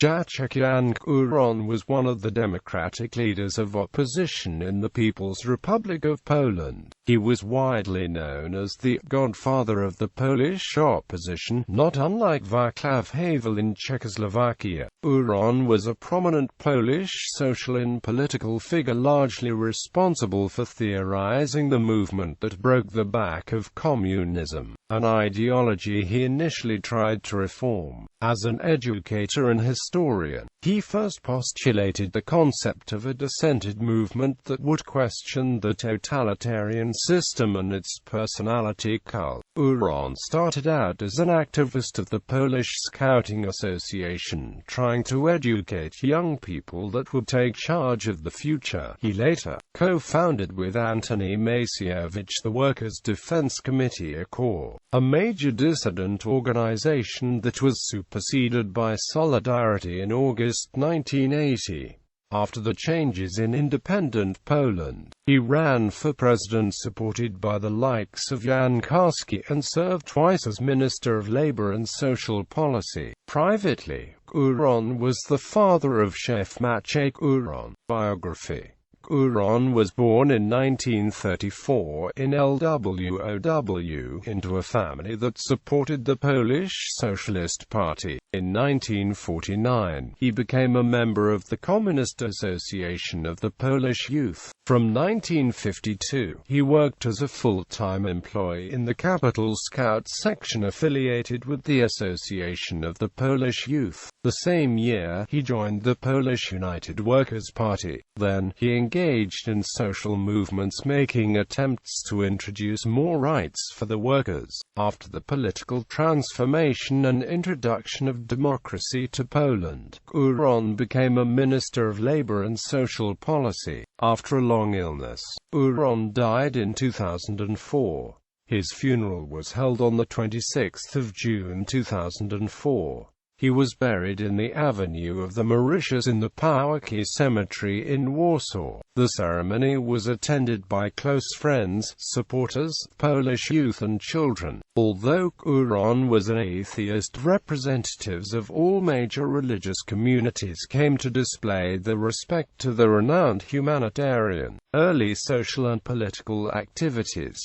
Jacek Jan Kuroń was one of the democratic leaders of opposition in the People's Republic of Poland. He was widely known as the godfather of the Polish opposition, not unlike Václav Havel in Czechoslovakia. Kuroń was a prominent Polish social and political figure largely responsible for theorizing the movement that broke the back of communism, an ideology he initially tried to reform. As an educator and historian, he first postulated the concept of a dissented movement that would question the totalitarian system and its personality cult. Kuroń started out as an activist of the Polish Scouting Association, trying to educate young people that would take charge of the future. He later co-founded with Antoni Macierewicz the Workers' Defense Committee, a major dissident organization that was superseded by Solidarity in August 1980. After the changes in independent Poland, he ran for president supported by the likes of Jan Karski and served twice as Minister of Labor and Social Policy. Privately, Kuroń was the father of chef Jacek Kuroń. Biography. Kuroń was born in 1934 in Lwow into a family that supported the Polish Socialist Party. In 1949, he became a member of the Communist Association of the Polish Youth. From 1952, he worked as a full-time employee in the Capital Scout section affiliated with the Association of the Polish Youth. The same year, he joined the Polish United Workers' Party. Then, he engaged in social movements making attempts to introduce more rights for the workers. After the political transformation and introduction of democracy to Poland, Kuroń became a Minister of Labor and Social Policy. After a long illness, Kuroń died in 2004. His funeral was held on the 26th of June 2004. He was buried in the Avenue of the Mauritius in the Połacki Cemetery in Warsaw. The ceremony was attended by close friends, supporters, Polish youth and children. Although Kuroń was an atheist, representatives of all major religious communities came to display their respect to the renowned humanitarian, early social and political activities.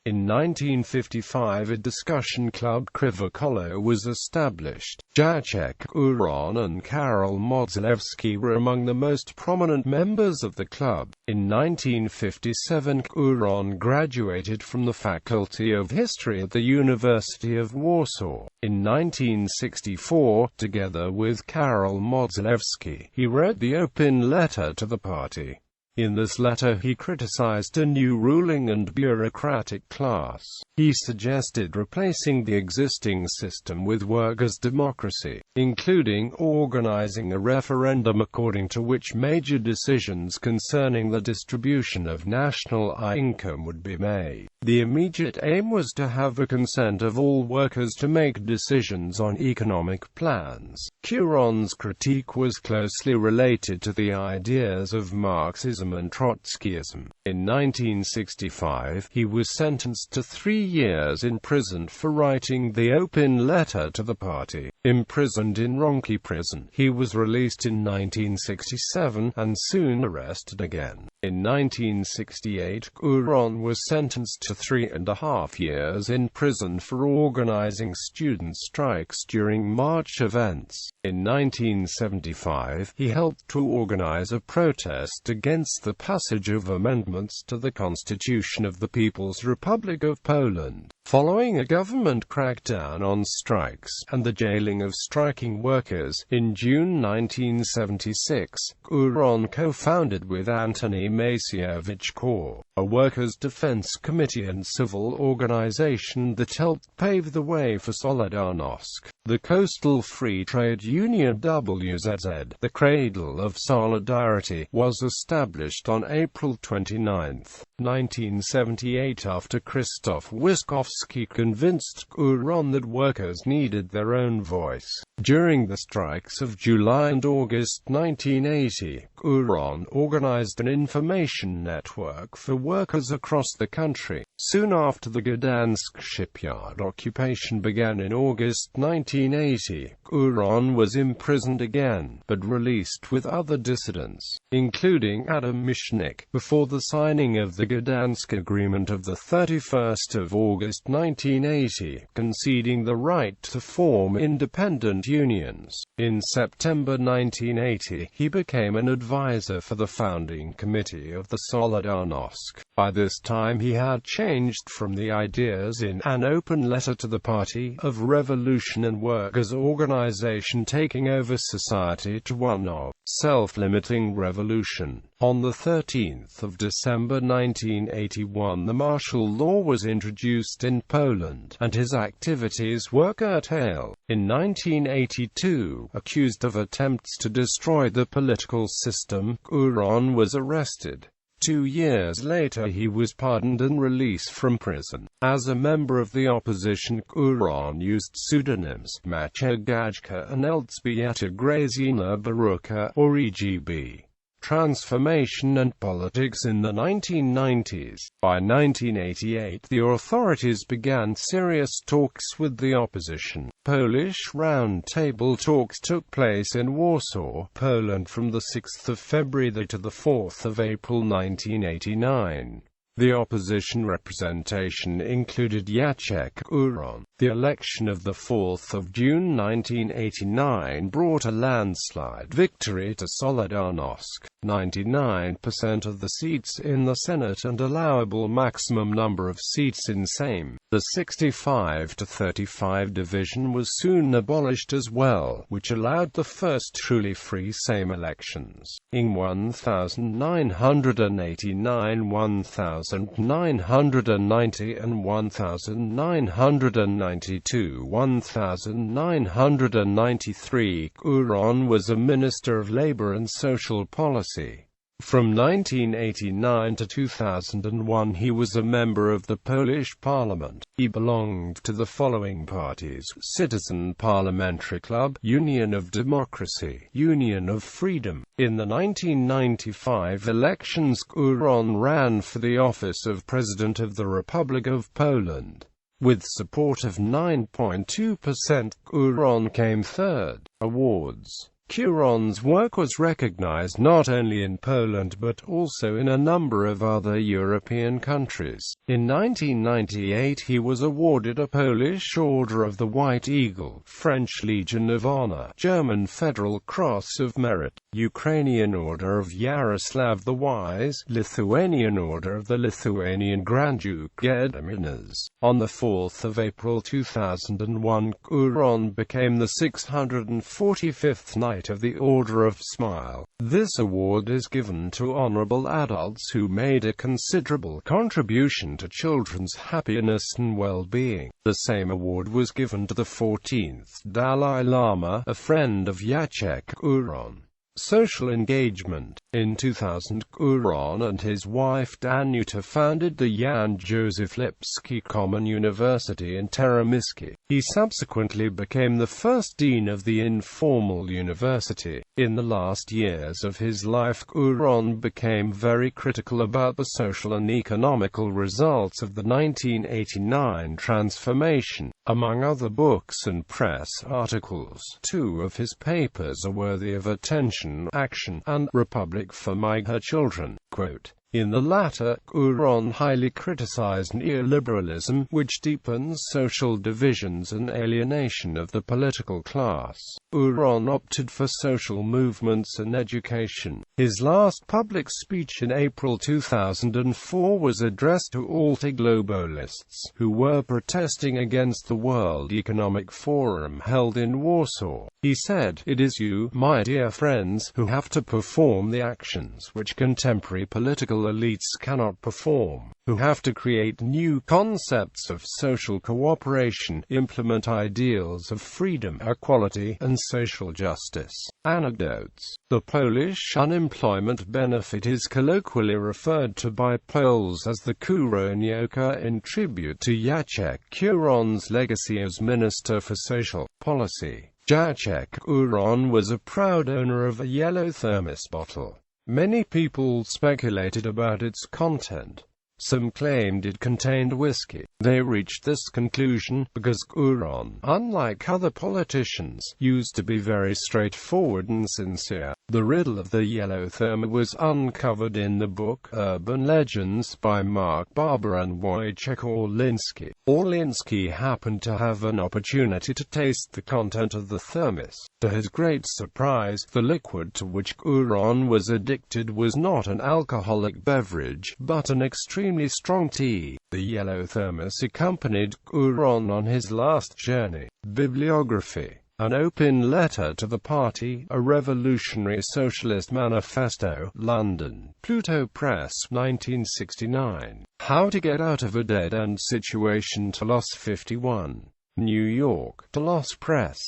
In 1955 a discussion club Kriwe Kolo was established. Jacek Kuroń and Karol Modzelewski were among the most prominent members of the club. In 1957 Kuroń graduated from the Faculty of History at the University of Warsaw. In 1964, together with Karol Modzelewski, he wrote the open letter to the party. In this letter he criticized a new ruling and bureaucratic class. He suggested replacing the existing system with workers' democracy, including organizing a referendum according to which major decisions concerning the distribution of national income would be made. The immediate aim was to have the consent of all workers to make decisions on economic plans. Kuroń's critique was closely related to the ideas of Marxism and Trotskyism. In 1965, he was sentenced to 3 years in prison for writing the open letter to the party. Imprisoned in Ronki prison, he was released in 1967, and soon arrested again. In 1968, Kuroń was sentenced to 3.5 years in prison for organizing student strikes during March events. In 1975, he helped to organize a protest against the passage of amendments to the Constitution of the People's Republic of Poland. Following a government crackdown on strikes, and the jailing of striking workers, in June 1976, Kuroń co-founded with Antoni Macierewicz a workers' defense committee and civil organization that helped pave the way for Solidarność, the coastal free trade union WZZ. The Cradle of Solidarity was established on April 29, 1978 after Krzysztof Łyskowski convinced Kuroń that workers needed their own voice. During the strikes of July and August 1980, Kuroń organized an information network for workers across the country. Soon after the Gdansk shipyard occupation began in August 1980, Kuroń was imprisoned again, but released with other dissidents, including Adam Michnik, before the signing of the Gdansk Agreement of 31 August 1980, conceding the right to form independent unions. In September 1980, he became an advisor for the founding committee of the Solidarnosc. By this time he had changed from the ideas in an open letter to the Party of Revolution and Workers' Organization taking over society to one of self-limiting revolution. On 13 December 1981 the martial law was introduced in Poland, and his activities were curtailed. In 1982, accused of attempts to destroy the political system, Kuroń was arrested. 2 years later he was pardoned and released from prison. As a member of the opposition, Kuroń used pseudonyms Maciej Gajka and Elżbieta Grażyna Baruka, or EGB. Transformation and politics in the 1990s. By 1988 the authorities began serious talks with the opposition. Polish round-table talks took place in Warsaw, Poland from 6 February to 4 April 1989. The opposition representation included Jacek Kuroń. The election of 4 June 1989 brought a landslide victory to Solidarnosc, 99% of the seats in the Senate and allowable maximum number of seats in Sejm. The 65-35 division was soon abolished as well, which allowed the first truly free Sejm elections. In 1989, 1990 and 1992, 1993, Kuroń was a Minister of Labour and Social Policy. From 1989 to 2001 he was a member of the Polish Parliament. He belonged to the following parties: Citizen Parliamentary Club, Union of Democracy, Union of Freedom. In the 1995 elections Kuroń ran for the office of President of the Republic of Poland. With support of 9.2%, Kuroń came third. Awards. Kuroń's work was recognized not only in Poland but also in a number of other European countries. In 1998 he was awarded a Polish Order of the White Eagle, French Legion of Honor, German Federal Cross of Merit, Ukrainian Order of Yaroslav the Wise, Lithuanian Order of the Lithuanian Grand Duke Gediminas. On 4 April 2001, Kuroń became the 645th Knight of the Order of Smile. This award is given to honorable adults who made a considerable contribution to children's happiness and well-being. The same award was given to the 14th Dalai Lama, a friend of Jacek Kuroń. Social engagement. In 2000, Kuroń and his wife Danuta founded the Jan Józef Lipski Common University in Teramiski. He subsequently became the first dean of the informal university. In the last years of his life, Kuroń became very critical about the social and economical results of the 1989 transformation. Among other books and press articles, 2 of his papers are worthy of attention: Action and Republic for My Children. Quote, in the latter, Kuroń highly criticized neoliberalism, which deepens social divisions and alienation of the political class. Kuroń opted for social movements and education. His last public speech in April 2004 was addressed to anti-globalists, who were protesting against the World Economic Forum held in Warsaw. He said, "It is you, my dear friends, who have to perform the actions which contemporary political elites cannot perform, who have to create new concepts of social cooperation, implement ideals of freedom, equality, and social justice." Anecdotes. The Polish unemployment benefit is colloquially referred to by Poles as the Kurońówka, in tribute to Jacek Kuroń's legacy as Minister for Social Policy. Jacek Kuroń was a proud owner of a yellow thermos bottle. Many people speculated about its content. Some claimed it contained whiskey. They reached this conclusion because Kuroń, unlike other politicians, used to be very straightforward and sincere. The riddle of the yellow thermos was uncovered in the book Urban Legends by Mark Barber and Wojciech Orliński. Orliński happened to have an opportunity to taste the content of the thermos. To his great surprise, the liquid to which Kuroń was addicted was not an alcoholic beverage, but an extremely strong tea. The yellow thermos accompanied Kuroń on his last journey. Bibliography: An Open Letter to the Party, A Revolutionary Socialist Manifesto, London, Pluto Press, 1969. How to Get Out of a Dead-End Situation, Telos 51. New York, Telos Press.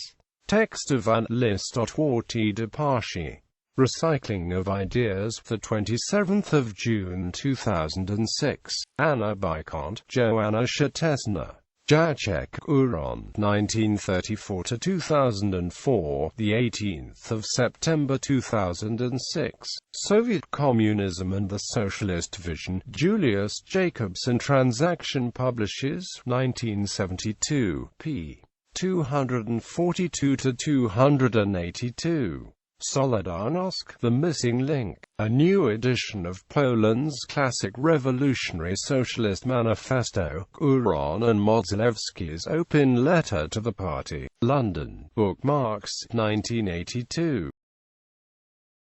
Text of Annelist.Warty de Parchi. Recycling of Ideas, the 27th of June 2006. Anna Bykont, Joanna Shatesna. Jacek Kuroń, 1934–2004, the 18th of September 2006. Soviet Communism and the Socialist Vision. Julius Jacobson Transaction Publishers, 1972, p. 242–282. Solidarnosc, The Missing Link, a new edition of Poland's classic revolutionary socialist manifesto, Kuroń and Modzelewski's Open Letter to the Party, London, Bookmarks, 1982.